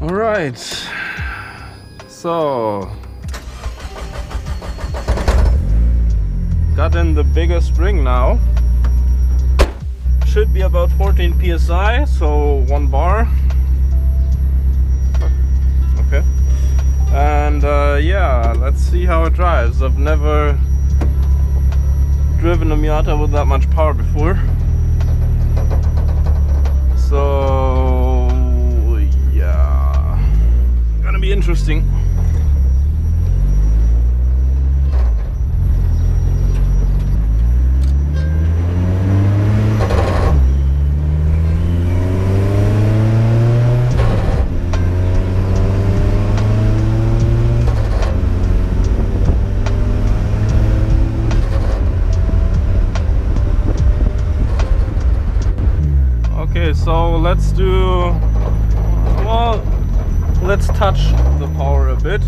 All right, so got in the bigger spring now. Should be about 14 PSI, so 1 bar. Okay, and yeah, let's see how it drives. I've never driven a Miata with that much power before, so gonna be interesting. Okay, so let's do, well, let's touch the power a bit.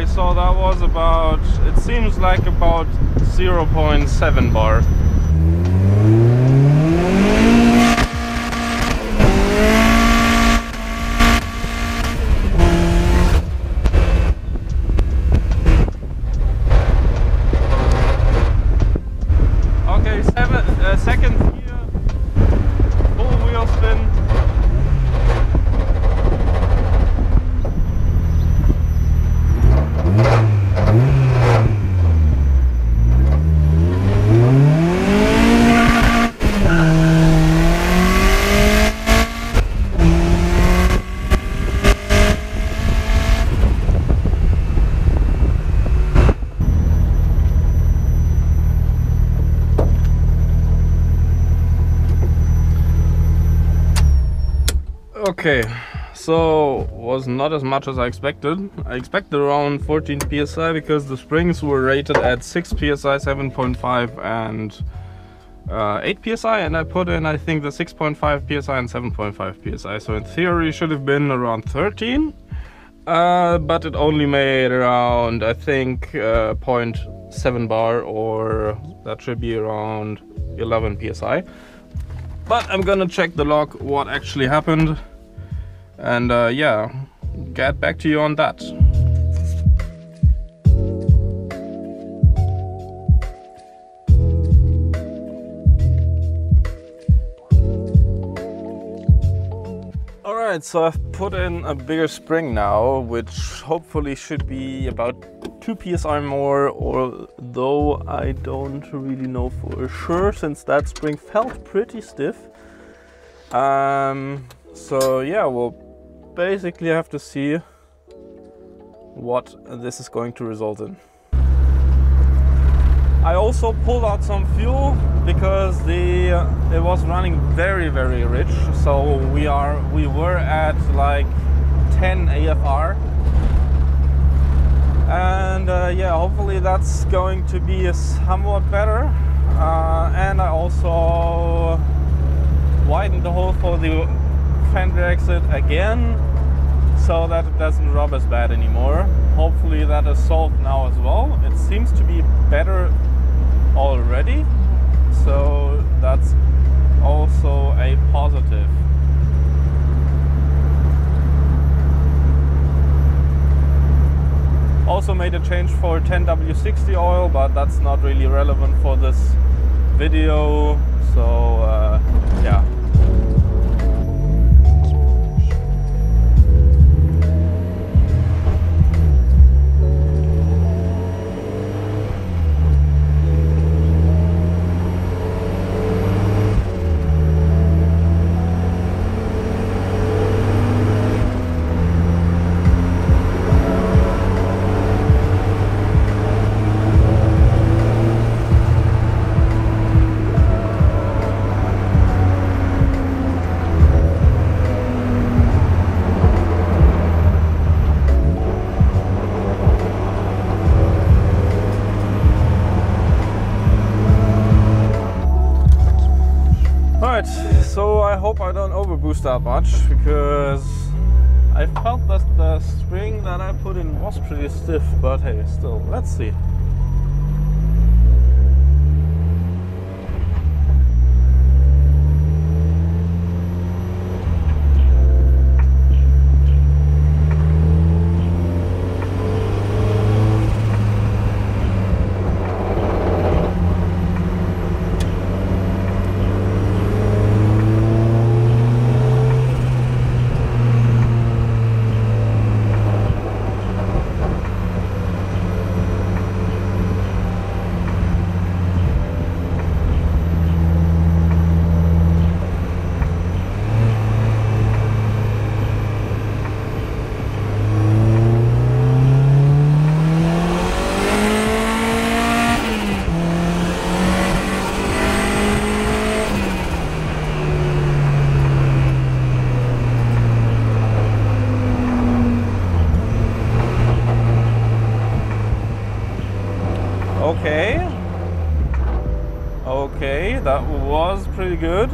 So that was about, it seems like about 0.7 bar. Okay, second gear, full wheel spin. Okay, so was not as much as I expected. I expected around 14 PSI because the springs were rated at 6 PSI, 7.5 and 8 PSI, and I put in, I think, the 6.5 PSI and 7.5 PSI, so in theory should have been around 13, but it only made around, I think, 0.7 bar, or that should be around 11 PSI. But I'm gonna check the log what actually happened, and yeah, get back to you on that. Alright, so I've put in a bigger spring now, which hopefully should be about 2 PSI more, although I don't really know for sure since that spring felt pretty stiff. So yeah, we'll basically have to see what this is going to result in. I also pulled out some fuel because it was running very rich, so we were at like 10 AFR, and yeah, hopefully that's going to be somewhat better. And I also widened the hole for the fender exit again, so that it doesn't rub as bad anymore. Hopefully that is solved now as well. It seems to be better radiator change for 10W60 oil, but that's not really relevant for this video. So yeah. So I hope I don't overboost that much, because I felt that the spring that I put in was pretty stiff, but hey, still, let's see. Okay, that was pretty good.